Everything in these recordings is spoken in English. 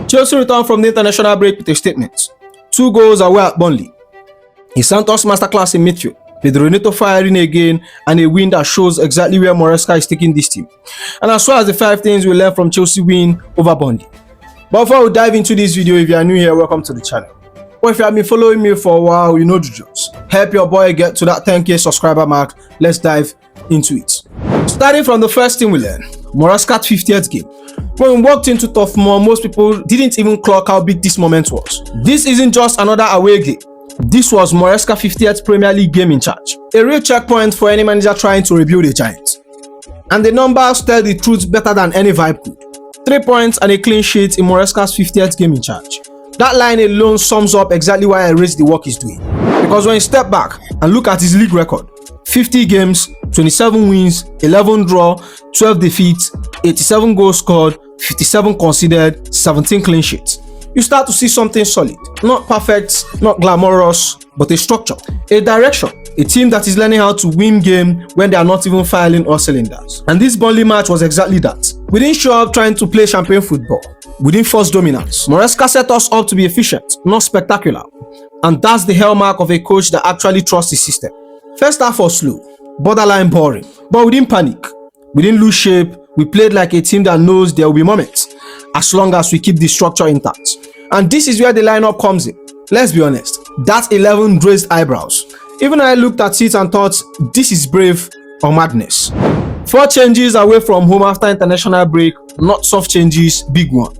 Chelsea returned from the international break with a statement. 2 goals away at Burnley. A Santos masterclass in midfield. Pedro Neto firing again, and a win that shows exactly where Maresca is taking this team. And as well as the 5 things we learned from Chelsea win over Burnley. But before we dive into this video, if you are new here, welcome to the channel. Or if you have been following me for a while, you know the drills. Help your boy get to that 10k subscriber mark. Let's dive into it. Starting from the first thing we learned, Maresca's 50th game. When we walked into Turf Moor, most people didn't even clock how big this moment was. This isn't just another away game. This was Maresca's 50th Premier League game in charge. A real checkpoint for any manager trying to rebuild a giant. And the numbers tell the truth better than any vibe could. 3 points and a clean sheet in Maresca's 50th game in charge. That line alone sums up exactly why I rate the work he's doing. Because when you step back and look at his league record, 50 games, 27 wins, 11 draw, 12 defeats, 87 goals scored, 57 conceded, 17 clean sheets. You start to see something solid. Not perfect, not glamorous, but a structure, a direction, a team that is learning how to win games when they are not even firing all cylinders. And this Burnley match was exactly that. We didn't show up trying to play champagne football. We didn't force dominance. Maresca set us up to be efficient, not spectacular. And that's the hallmark of a coach that actually trusts his system. First half was slow, borderline boring, but we didn't panic. We didn't lose shape. We played like a team that knows there will be moments, as long as we keep the structure intact. And this is where the lineup comes in. Let's be honest, that's 11 raised eyebrows. Even I looked at it and thought, this is brave or madness. 4 changes away from home after international break, not soft changes, big one.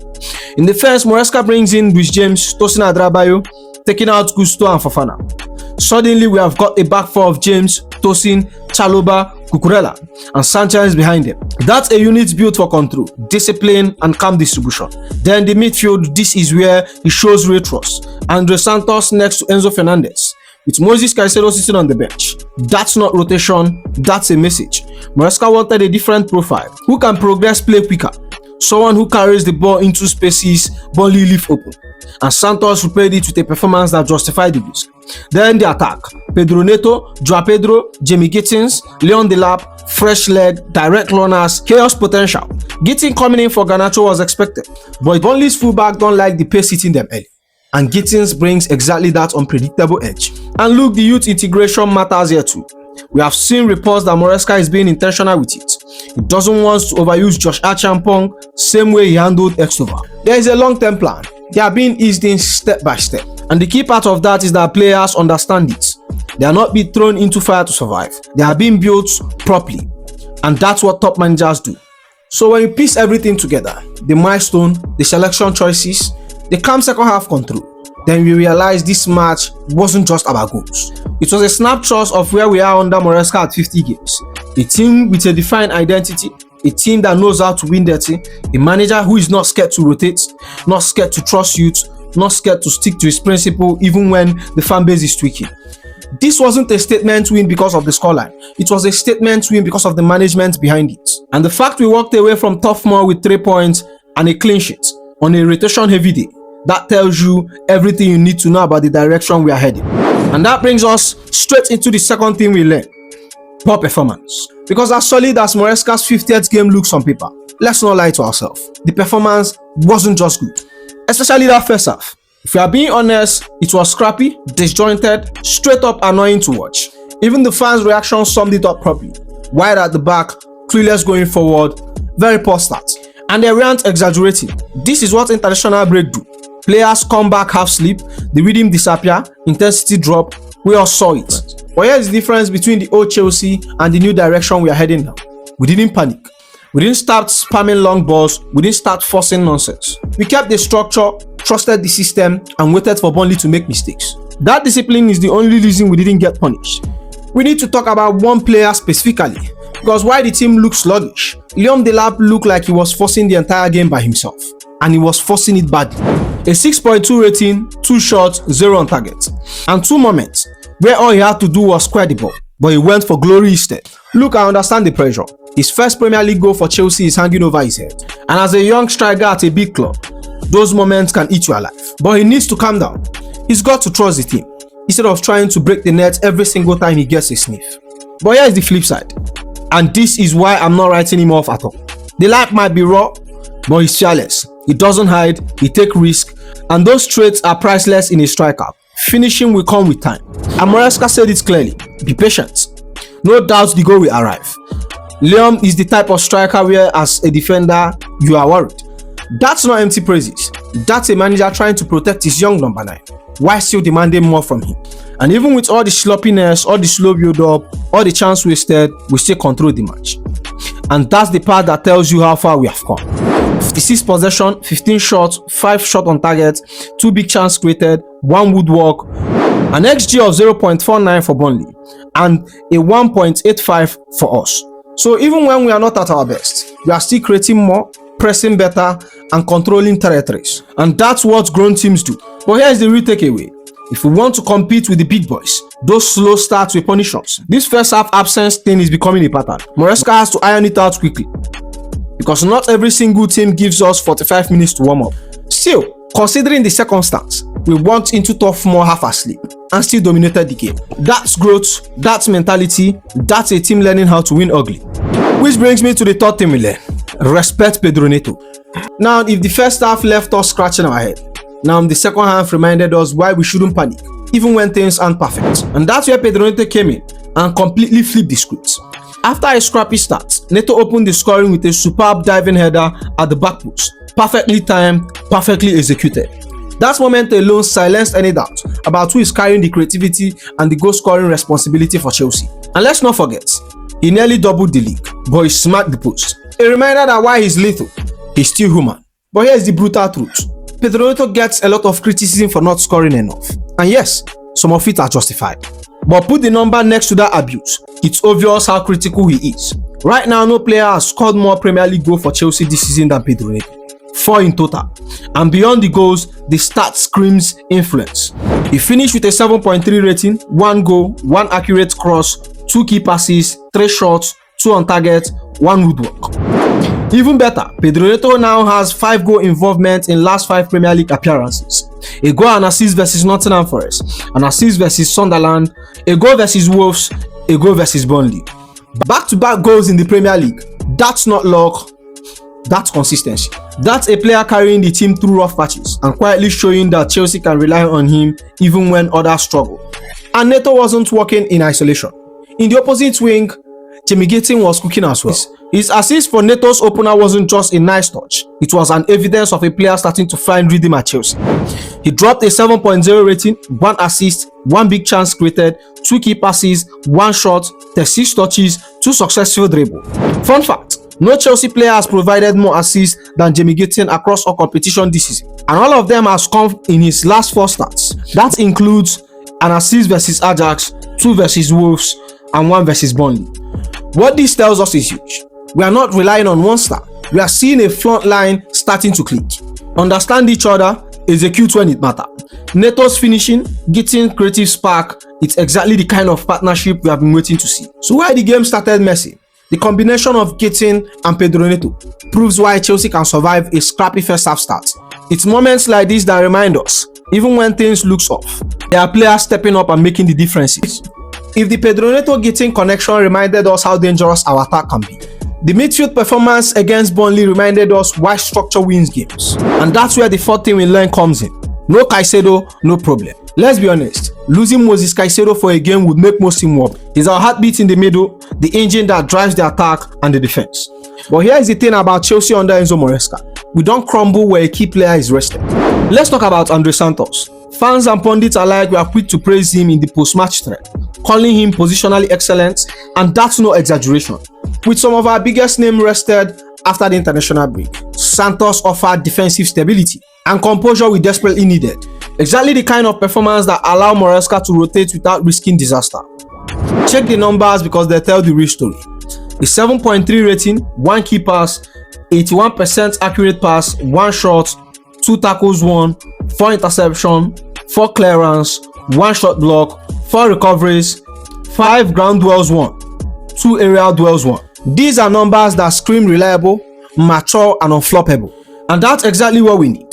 In the first, Maresca brings in Luis James, Tosin Adrabayo, taking out Gusto and Fofana. Suddenly, we have got a back four of James, Tosin, Chalobah, Cucurella, and Sanchez behind them. That's a unit built for control, discipline, and calm distribution. Then the midfield, this is where he shows real trust. Andry Santos next to Enzo Fernandez, with Moses Caicedo sitting on the bench. That's not rotation, that's a message. Maresca wanted a different profile, who can progress play quicker. Someone who carries the ball into spaces Burnley leave open. And Santos repaired it with a performance that justified the risk. Then the attack. Pedro Neto, Joao Pedro, Jamie Gittins, Leon Delap, fresh leg, direct runners, chaos potential. Gittins coming in for Garnacho was expected, but Burnley's fullback don't like the pace hitting them early. And Gittins brings exactly that unpredictable edge. And look, the youth integration matters here too. We have seen reports that Maresca is being intentional with it. He doesn't want to overuse Josh Archampong, same way he handled Extova. There is a long-term plan. They are being eased in step by step. And the key part of that is that players understand it. They are not being thrown into fire to survive. They are being built properly. And that's what top managers do. So when you piece everything together, the milestone, the selection choices, the calm second half control, then we realize this match wasn't just about goals. It was a snapshot of where we are under Maresca at 50 games. A team with a defined identity, a team that knows how to win dirty, a manager who is not scared to rotate, not scared to trust youth, not scared to stick to his principle even when the fan base is tweaking. This wasn't a statement win because of the scoreline. It was a statement win because of the management behind it. And the fact we walked away from Turf Moor with 3 points and a clean sheet on a rotation heavy day, that tells you everything you need to know about the direction we are heading. And that brings us straight into the second thing we learned. Poor performance. Because as solid as Maresca's 50th game looks on paper, let's not lie to ourselves. The performance wasn't just good. Especially that first half. If we are being honest, it was scrappy, disjointed, straight up annoying to watch. Even the fans' reaction summed it up properly. Wide at the back, clueless going forward, very poor start. And they weren't exaggerating. This is what international break do. Players come back half sleep, the rhythm disappear, intensity drop. We all saw it. But here's the difference between the old Chelsea and the new direction we are heading now. We didn't panic. We didn't start spamming long balls. We didn't start forcing nonsense. We kept the structure, trusted the system, and waited for Burnley to make mistakes. That discipline is the only reason we didn't get punished. We need to talk about one player specifically, because while the team looked sluggish, Leon Delap looked like he was forcing the entire game by himself. And he was forcing it badly. A 6.2 rating, 2 shots, 0 on target. And 2 moments where all he had to do was square the ball, but he went for glory instead. Look, I understand the pressure. His first Premier League goal for Chelsea is hanging over his head. And as a young striker at a big club, those moments can eat you alive. But he needs to calm down. He's got to trust the team, instead of trying to break the net every single time he gets a sniff. But here is the flip side. And this is why I'm not writing him off at all. The life might be raw, but he's fearless. He doesn't hide, he takes risks, and those traits are priceless in a striker. Finishing will come with time. And Maresca said it clearly: be patient. No doubt the goal will arrive. Leon is the type of striker where, as a defender, you are worried. That's not empty praises. That's a manager trying to protect his young number 9, while still demanding more from him. And even with all the sloppiness, all the slow build-up, all the chance wasted, we still control the match. And that's the part that tells you how far we have come. 56 possession, 15 shots, 5 shots on target, 2 big chances created, 1 woodwork, an XG of 0.49 for Burnley, and a 1.85 for us. So even when we are not at our best, we are still creating more, pressing better, and controlling territories. And that's what grown teams do. But here's the real takeaway. If we want to compete with the big boys, those slow starts will punish us. This first half absence thing is becoming a pattern. Maresca has to iron it out quickly, because not every single team gives us 45 minutes to warm up. Still, considering the circumstance, we went into Turf Moor half asleep and still dominated the game. That's growth, that's mentality, that's a team learning how to win ugly. Which brings me to the third thing we learn: respect Pedro Neto. Now, if the first half left us scratching our head, now the second half reminded us why we shouldn't panic, even when things aren't perfect. And that's where Pedro Neto came in and completely flipped the script. After a scrappy start, Neto opened the scoring with a superb diving header at the back post. Perfectly timed, perfectly executed. That moment alone silenced any doubt about who is carrying the creativity and the goal scoring responsibility for Chelsea. And let's not forget, he nearly doubled the league, but he smacked the post. A reminder that while he's lethal, he's still human. But here's the brutal truth: Pedro Neto gets a lot of criticism for not scoring enough. And yes, some of it are justified. But put the number next to that abuse, it's obvious how critical he is. Right now, no player has scored more Premier League goals for Chelsea this season than Pedro Neto. 4 in total. And beyond the goals, the stat screams influence. He finished with a 7.3 rating, 1 goal, 1 accurate cross, 2 key passes, 3 shots, 2 on target, 1 woodwork. Even better, Pedro Neto now has 5 goal involvement in last 5 Premier League appearances. A goal and assist versus Nottingham Forest, an assist versus Sunderland, a goal versus Wolves, a goal versus Burnley. Back-to-back goals in the Premier League. That's not luck, that's consistency. That's a player carrying the team through rough patches and quietly showing that Chelsea can rely on him even when others struggle. And Neto wasn't working in isolation. In the opposite wing, Jamie Gittin was cooking as well. His assist for Neto's opener wasn't just a nice touch, it was an evidence of a player starting to find rhythm at Chelsea. He dropped a 7.0 rating, 1 assist, 1 big chance created, 2 key passes, 1 shot, 36 touches, 2 successful dribbles. Fun fact: no Chelsea player has provided more assists than Jamie Gittin across all competition this season, and all of them has come in his last 4 starts. That includes an assist versus Ajax, 2 versus Wolves, and 1 versus Burnley. What this tells us is huge. We are not relying on one star. We are seeing a front line starting to click, understand each other, execute when it matters. Neto's finishing, Gittin's creative spark, it's exactly the kind of partnership we have been waiting to see. So while the game started messy, the combination of Gittin and Pedro Neto proves why Chelsea can survive a scrappy first half start. It's moments like this that remind us, even when things look off, there are players stepping up and making the differences. If the Pedro Neto-Gittin connection reminded us how dangerous our attack can be, the midfield performance against Burnley reminded us why structure wins games. And that's where the fourth thing we learn comes in. No Caicedo, no problem. Let's be honest, losing Moses Caicedo for a game would make most teams wobble. He's our heartbeat in the middle, the engine that drives the attack and the defense. But here's the thing about Chelsea under Enzo Maresca: we don't crumble where a key player is rested. Let's talk about Andry Santos. Fans and pundits alike were quick to praise him in the post-match thread, calling him positionally excellent, and that's no exaggeration. With some of our biggest names rested after the international break, Santos offered defensive stability and composure we desperately needed. Exactly the kind of performance that allowed Maresca to rotate without risking disaster. Check the numbers because they tell the real story. A 7.3 rating, 1 key pass, 81% accurate pass, 1 shot, 2 tackles won, 4 interception, 4 clearance, 1 shot block, 4 recoveries, 5 ground duels won, 2 aerial duels won. These are numbers that scream reliable, mature and unfloppable. And that's exactly what we need.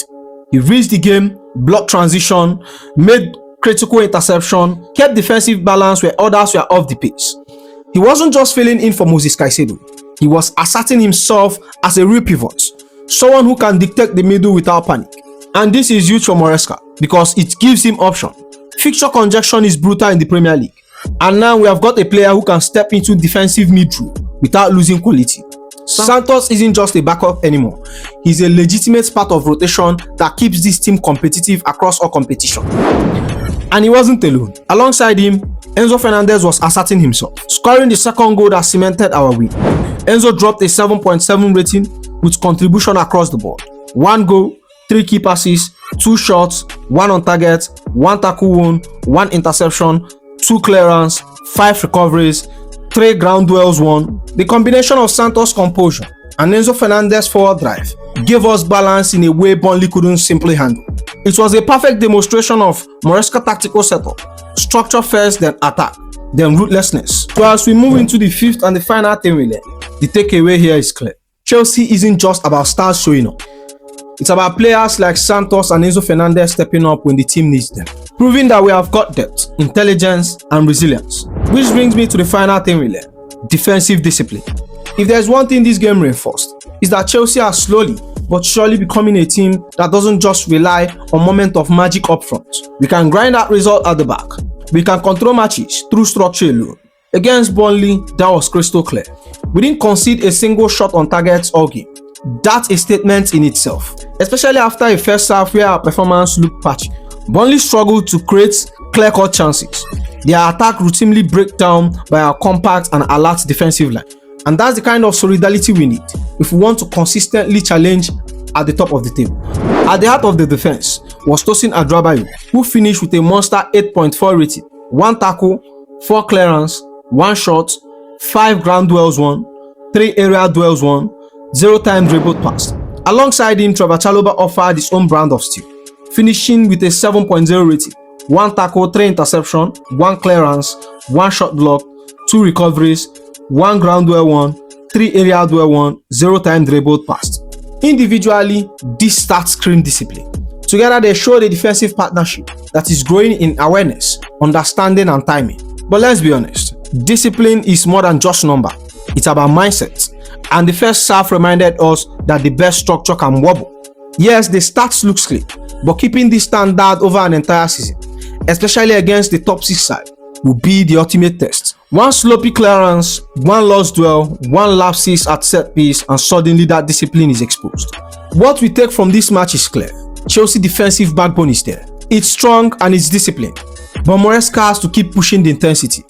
He reached the game, blocked transition, made critical interception, kept defensive balance where others were off the pace. He wasn't just filling in for Moses Caicedo, he was asserting himself as a real pivot. someone who can dictate the middle without panic. And this is huge for Maresca because it gives him option. Fixture congestion is brutal in the Premier League, and now we have got a player who can step into defensive midfield without losing quality. Santos isn't just a backup anymore. He's a legitimate part of rotation that keeps this team competitive across all competition. And he wasn't alone. Alongside him, Enzo Fernandez was asserting himself, scoring the second goal that cemented our win. Enzo dropped a 7.7 rating with contribution across the board. 1 goal, 3 key passes, 2 shots, 1 on target, 1 tackle won, 1 interception, 2 clearance, 5 recoveries, 3 ground duels won. The combination of Santos' composure and Enzo Fernandez's forward drive gave us balance in a way Burnley couldn't simply handle. It was a perfect demonstration of Maresca's tactical setup: structure first, then attack, then ruthlessness. So as we move into the 5th and the final 10 relay, the takeaway here is clear. Chelsea isn't just about stars showing up. It's about players like Santos and Enzo Fernandez stepping up when the team needs them, proving that we have got depth, intelligence, and resilience. Which brings me to the final 10 relay: defensive discipline. If there's one thing this game reinforced, is that Chelsea are slowly but surely becoming a team that doesn't just rely on moment of magic up front. We can grind that result at the back. We can control matches through structure alone. Against Burnley, that was crystal clear. We didn't concede a single shot on target all game. That's a statement in itself, especially after a first half where our performance looked patchy. Burnley struggled to create clear-cut chances. Their attack routinely break down by our compact and alert defensive line. And that's the kind of solidarity we need if we want to consistently challenge at the top of the table. At the heart of the defense was Tosin Adrabayo, who finished with a monster 8.4 rating, 1 tackle, 4 clearance, 1 shot, 5 ground duels won, 3 aerial duels won, 0 time dribbled pass. Alongside him, Trevor Chalobah offered his own brand of steel, finishing with a 7.0 rating, 1 tackle, 3 interception, 1 clearance, 1 shot block, 2 recoveries, 1 ground duel won, 3 aerial duel won, 0 time dribbled pass. Individually, these stats scream discipline. Together, they show the defensive partnership that is growing in awareness, understanding, and timing. But let's be honest, discipline is more than just number. It's about mindset. And the first half reminded us that the best structure can wobble. Yes, the stats look slick, but keeping this standard over an entire season, especially against the top 6 side, will be the ultimate test. 1 sloppy clearance, 1 lost duel, 1 lapses at set piece, and suddenly that discipline is exposed. What we take from this match is clear. Chelsea defensive backbone is there. It's strong and it's disciplined. But Maresca has to keep pushing the intensity,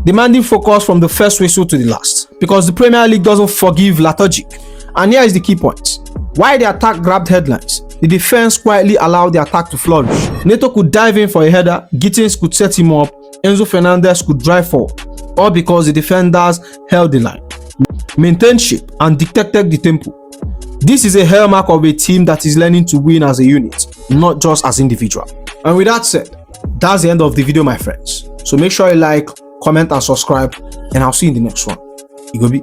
demanding focus from the first whistle to the last, because the Premier League doesn't forgive lethargy. And here is the key point. While the attack grabbed headlines, the defense quietly allowed the attack to flourish. Neto could dive in for a header, Gittins could set him up, Enzo Fernandez could drive forward, all because the defenders held the line, maintained shape, and dictated the tempo. This is a hallmark of a team that is learning to win as a unit, not just as individual. And with that said, that's the end of the video, my friends. So make sure you like, comment, and subscribe, and I'll see you in the next one. You go be.